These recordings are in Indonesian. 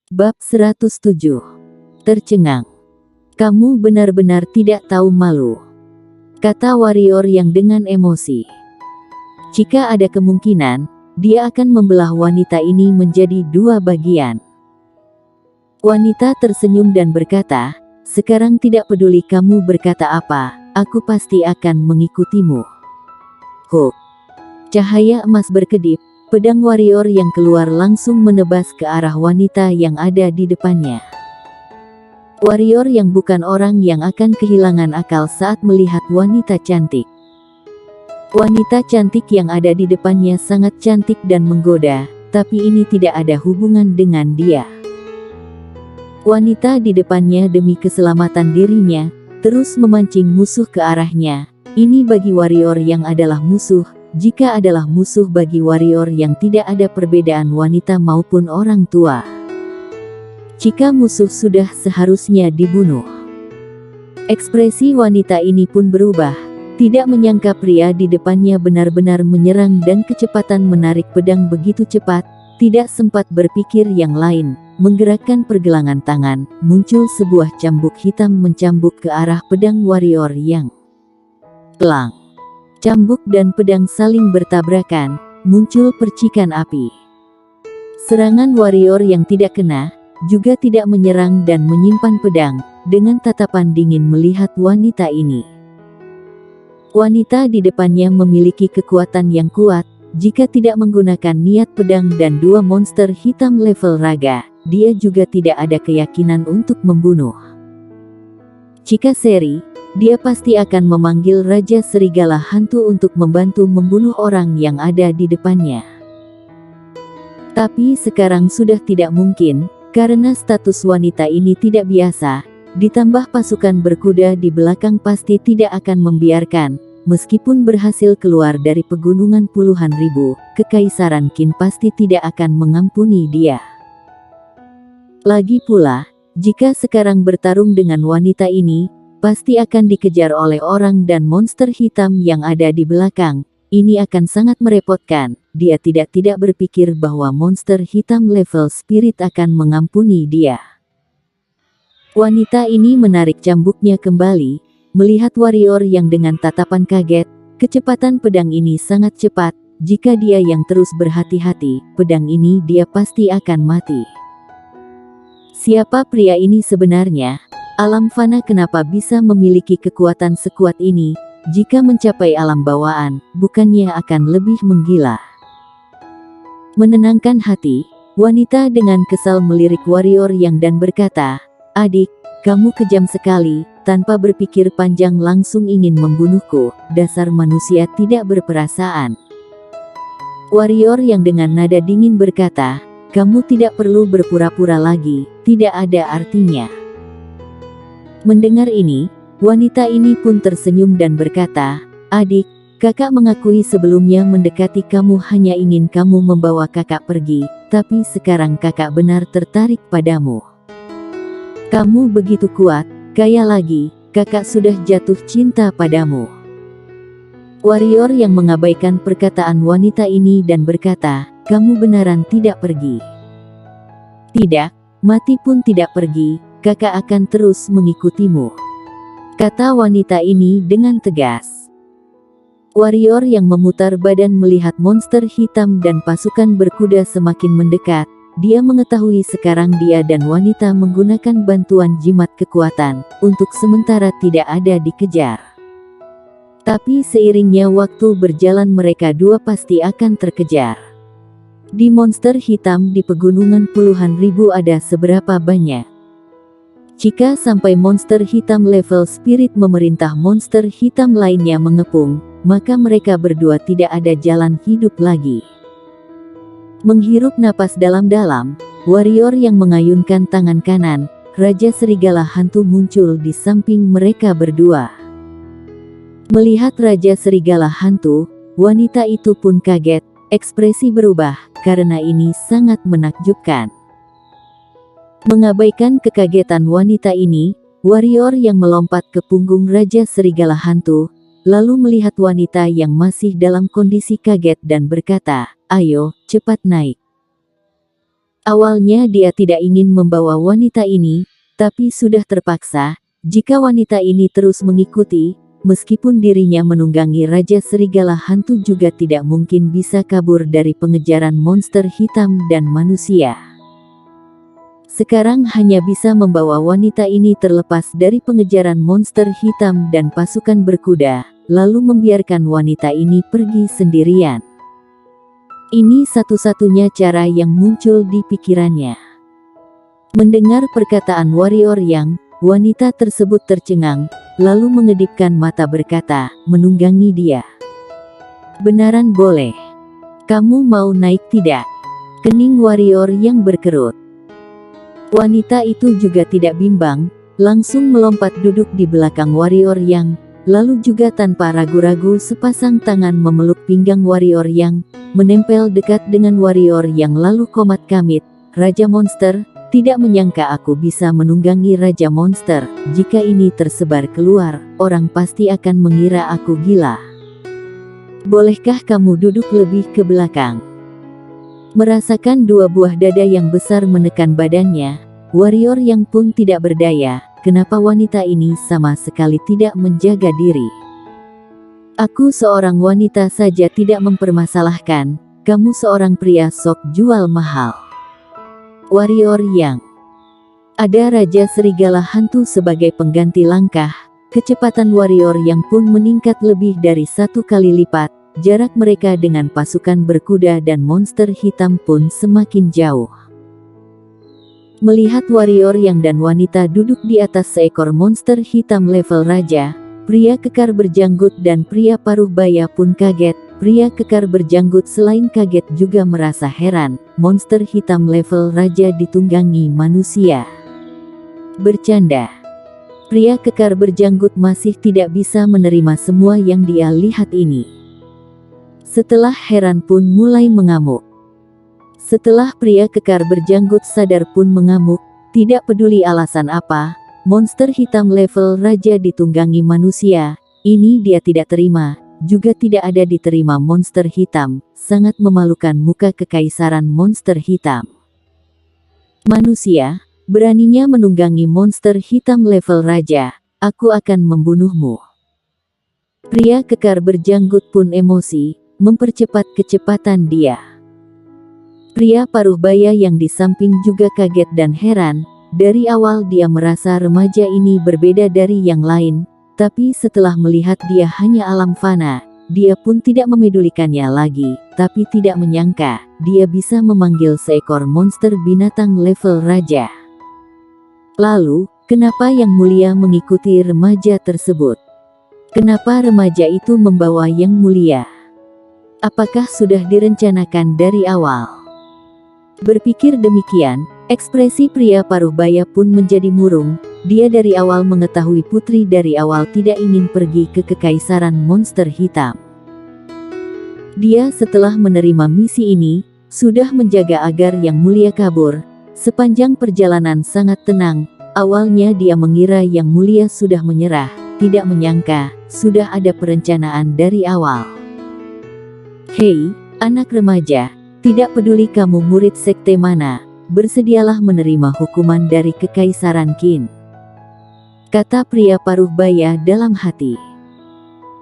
Bab 107. Tercengang. Kamu benar-benar tidak tahu malu, kata warrior yang dengan emosi. Jika ada kemungkinan, dia akan membelah wanita ini menjadi dua bagian. Wanita tersenyum dan berkata, sekarang tidak peduli kamu berkata apa, aku pasti akan mengikutimu. Ho! Cahaya emas berkedip, pedang warrior yang keluar langsung menebas ke arah wanita yang ada di depannya. Warrior yang bukan orang yang akan kehilangan akal saat melihat wanita cantik. Wanita cantik yang ada di depannya sangat cantik dan menggoda, tapi ini tidak ada hubungan dengan dia. Wanita di depannya demi keselamatan dirinya, terus memancing musuh ke arahnya. Ini bagi warrior yang adalah musuh, jika adalah musuh bagi warrior yang tidak ada perbedaan wanita maupun orang tua. Jika musuh sudah seharusnya dibunuh. Ekspresi wanita ini pun berubah, tidak menyangka pria di depannya benar-benar menyerang dan kecepatan menarik pedang begitu cepat, tidak sempat berpikir yang lain, menggerakkan pergelangan tangan, muncul sebuah cambuk hitam mencambuk ke arah pedang warrior yang pelang. Cambuk dan pedang saling bertabrakan, muncul percikan api. Serangan warrior yang tidak kena, juga tidak menyerang dan menyimpan pedang, dengan tatapan dingin melihat wanita ini. Wanita di depannya memiliki kekuatan yang kuat, jika tidak menggunakan niat pedang dan dua monster hitam level raga, dia juga tidak ada keyakinan untuk membunuh. Jika seri, dia pasti akan memanggil Raja Serigala Hantu untuk membantu membunuh orang yang ada di depannya. Tapi sekarang sudah tidak mungkin, karena status wanita ini tidak biasa, ditambah pasukan berkuda di belakang pasti tidak akan membiarkan, meskipun berhasil keluar dari pegunungan puluhan ribu, Kekaisaran Qin pasti tidak akan mengampuni dia. Lagi pula, jika sekarang bertarung dengan wanita ini, pasti akan dikejar oleh orang dan monster hitam yang ada di belakang. Ini akan sangat merepotkan. Dia tidak berpikir bahwa monster hitam level spirit akan mengampuni dia. Wanita ini menarik cambuknya kembali, melihat warrior yang dengan tatapan kaget. Kecepatan pedang ini sangat cepat, jika dia yang terus berhati-hati, pedang ini dia pasti akan mati. Siapa pria ini sebenarnya? Alam fana kenapa bisa memiliki kekuatan sekuat ini? Jika mencapai alam bawaan, bukannya akan lebih menggila? Menenangkan hati, wanita dengan kesal melirik warrior yang dan berkata, adik, kamu kejam sekali, tanpa berpikir panjang langsung ingin membunuhku, dasar manusia tidak berperasaan. Warrior yang dengan nada dingin berkata, kamu tidak perlu berpura-pura lagi, tidak ada artinya. Mendengar ini, wanita ini pun tersenyum dan berkata, adik, kakak mengakui sebelumnya mendekati kamu hanya ingin kamu membawa kakak pergi, tapi sekarang kakak benar tertarik padamu. Kamu begitu kuat, kaya lagi, kakak sudah jatuh cinta padamu. Warrior yang mengabaikan perkataan wanita ini dan berkata, kamu benaran tidak pergi. Tidak, mati pun tidak pergi, kakak akan terus mengikutimu, kata wanita ini dengan tegas. Warrior yang memutar badan melihat monster hitam dan pasukan berkuda semakin mendekat, dia mengetahui sekarang dia dan wanita menggunakan bantuan jimat kekuatan, untuk sementara tidak ada dikejar. Tapi seiringnya waktu berjalan mereka dua pasti akan terkejar. Di monster hitam di pegunungan puluhan ribu ada seberapa banyak? Jika sampai monster hitam level spirit memerintah monster hitam lainnya mengepung, maka mereka berdua tidak ada jalan hidup lagi. Menghirup napas dalam-dalam, warrior yang mengayunkan tangan kanan, Raja Serigala Hantu muncul di samping mereka berdua. Melihat Raja Serigala Hantu, wanita itu pun kaget, ekspresi berubah, karena ini sangat menakjubkan. Mengabaikan kekagetan wanita ini, warrior yang melompat ke punggung Raja Serigala Hantu, lalu melihat wanita yang masih dalam kondisi kaget dan berkata, ayo, cepat naik. Awalnya dia tidak ingin membawa wanita ini, tapi sudah terpaksa. Jika wanita ini terus mengikuti, meskipun dirinya menunggangi Raja Serigala Hantu juga tidak mungkin bisa kabur dari pengejaran monster hitam dan manusia. Sekarang hanya bisa membawa wanita ini terlepas dari pengejaran monster hitam dan pasukan berkuda, lalu membiarkan wanita ini pergi sendirian. Ini satu-satunya cara yang muncul di pikirannya. Mendengar perkataan warrior yang, wanita tersebut tercengang, lalu mengedipkan mata berkata, menunggangi dia. Benaran boleh. Kamu mau naik tidak? Kening warrior yang berkerut. Wanita itu juga tidak bimbang, langsung melompat duduk di belakang warrior yang, lalu juga tanpa ragu-ragu sepasang tangan memeluk pinggang warrior yang, menempel dekat dengan warrior yang lalu komat kamit, Raja Monster, tidak menyangka aku bisa menunggangi Raja Monster, jika ini tersebar keluar, orang pasti akan mengira aku gila. Bolehkah kamu duduk lebih ke belakang? Merasakan dua buah dada yang besar menekan badannya, warrior yang pun tidak berdaya, kenapa wanita ini sama sekali tidak menjaga diri. Aku seorang wanita saja tidak mempermasalahkan, kamu seorang pria sok jual mahal. Warrior yang ada Raja Serigala Hantu sebagai pengganti langkah, kecepatan warrior yang pun meningkat lebih dari 1 kali lipat, jarak mereka dengan pasukan berkuda dan monster hitam pun semakin jauh. Melihat warrior yang dan wanita duduk di atas seekor monster hitam level raja, pria kekar berjanggut dan pria paruh baya pun kaget. Pria kekar berjanggut selain kaget juga merasa heran, monster hitam level raja ditunggangi manusia. Bercanda. Pria kekar berjanggut masih tidak bisa menerima semua yang dia lihat ini. Setelah heran pun mulai mengamuk. Setelah pria kekar berjanggut sadar pun mengamuk, tidak peduli alasan apa, monster hitam level raja ditunggangi manusia, ini dia tidak terima, juga tidak ada diterima monster hitam, sangat memalukan muka kekaisaran monster hitam. Manusia, beraninya menunggangi monster hitam level raja, aku akan membunuhmu. Pria kekar berjanggut pun emosi, mempercepat kecepatan dia. Pria paruh baya yang di samping juga kaget dan heran, dari awal dia merasa remaja ini berbeda dari yang lain, tapi setelah melihat dia hanya alam fana, dia pun tidak memedulikannya lagi, tapi tidak menyangka, dia bisa memanggil seekor monster binatang level raja. Lalu, kenapa Yang Mulia mengikuti remaja tersebut? Kenapa remaja itu membawa Yang Mulia? Apakah sudah direncanakan dari awal? Berpikir demikian, ekspresi pria paruh baya pun menjadi murung. Dia dari awal mengetahui putri dari awal tidak ingin pergi ke kekaisaran monster hitam. Dia setelah menerima misi ini, sudah menjaga agar Yang Mulia kabur. Sepanjang perjalanan sangat tenang, awalnya dia mengira Yang Mulia sudah menyerah, tidak menyangka, sudah ada perencanaan dari awal. Hei, anak remaja, tidak peduli kamu murid sekte mana, bersedialah menerima hukuman dari Kekaisaran Qin, kata pria paruh baya dalam hati.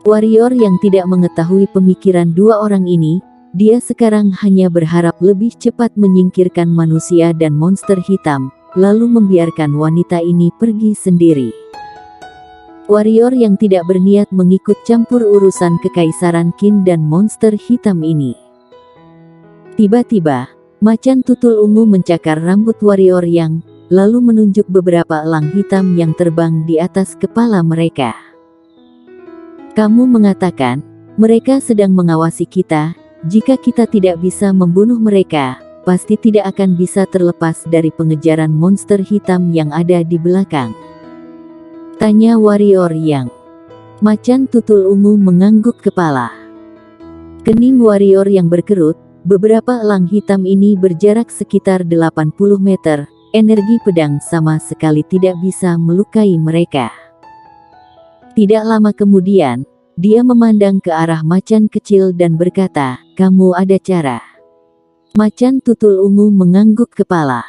Warrior yang tidak mengetahui pemikiran dua orang ini, dia sekarang hanya berharap lebih cepat menyingkirkan manusia dan monster hitam, lalu membiarkan wanita ini pergi sendiri. Warrior yang tidak berniat mengikut campur urusan Kekaisaran Qin dan monster hitam ini. Tiba-tiba, macan tutul ungu mencakar rambut warrior yang, lalu menunjuk beberapa elang hitam yang terbang di atas kepala mereka. Kamu mengatakan, mereka sedang mengawasi kita, jika kita tidak bisa membunuh mereka, pasti tidak akan bisa terlepas dari pengejaran monster hitam yang ada di belakang. Tanya warrior yang. Macan tutul ungu mengangguk kepala. Kening warrior yang berkerut. Beberapa elang hitam ini berjarak sekitar 80 meter, energi pedang sama sekali tidak bisa melukai mereka. Tidak lama kemudian, dia memandang ke arah macan kecil dan berkata, kamu ada cara. Macan tutul ungu mengangguk kepala.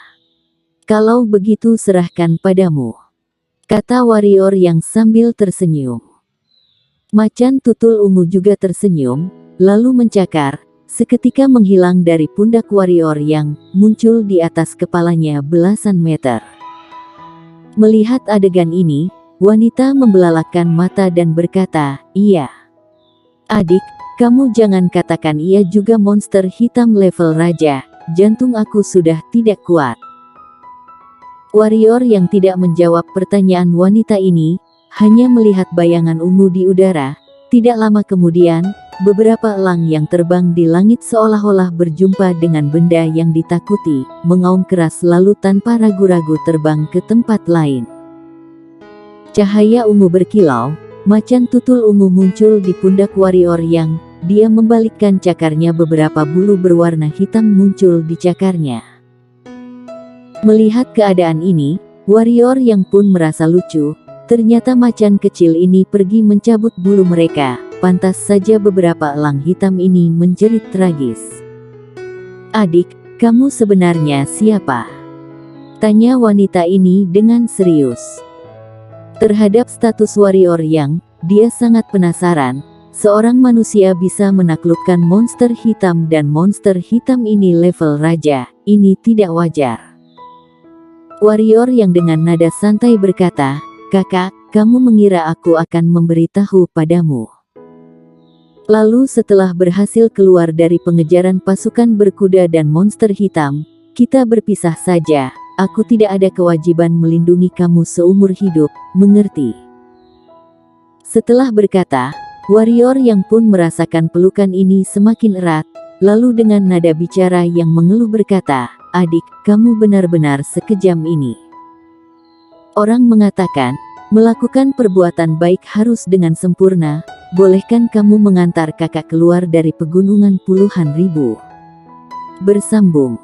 Kalau begitu serahkan padamu, kata warrior yang sambil tersenyum. Macan tutul ungu juga tersenyum, lalu mencakar, seketika menghilang dari pundak warrior yang muncul di atas kepalanya belasan meter. Melihat adegan ini, wanita membelalakkan mata dan berkata, "Iya. Adik, kamu jangan katakan ia juga monster hitam level raja, jantung aku sudah tidak kuat." Warrior yang tidak menjawab pertanyaan wanita ini, hanya melihat bayangan ungu di udara. Tidak lama kemudian, beberapa elang yang terbang di langit seolah-olah berjumpa dengan benda yang ditakuti, mengaum keras lalu tanpa ragu-ragu terbang ke tempat lain. Cahaya ungu berkilau, macan tutul ungu muncul di pundak warrior yang dia membalikkan cakarnya, beberapa bulu berwarna hitam muncul di cakarnya. Melihat keadaan ini, warrior yang pun merasa lucu, ternyata macan kecil ini pergi mencabut bulu mereka, pantas saja beberapa elang hitam ini menjerit tragis. "Adik, kamu sebenarnya siapa?" tanya wanita ini dengan serius. Terhadap status warrior yang dia sangat penasaran, seorang manusia bisa menaklukkan monster hitam dan monster hitam ini level raja, ini tidak wajar. Warrior yang dengan nada santai berkata, "Kakak, kamu mengira aku akan memberitahu padamu?" Lalu setelah berhasil keluar dari pengejaran pasukan berkuda dan monster hitam, kita berpisah saja, aku tidak ada kewajiban melindungi kamu seumur hidup, mengerti? Setelah berkata, warrior yang pun merasakan pelukan ini semakin erat, lalu dengan nada bicara yang mengeluh berkata, "Adik, kamu benar-benar sekejam ini. Orang mengatakan, melakukan perbuatan baik harus dengan sempurna, bolehkan kamu mengantar kakak keluar dari pegunungan puluhan ribu?" Bersambung.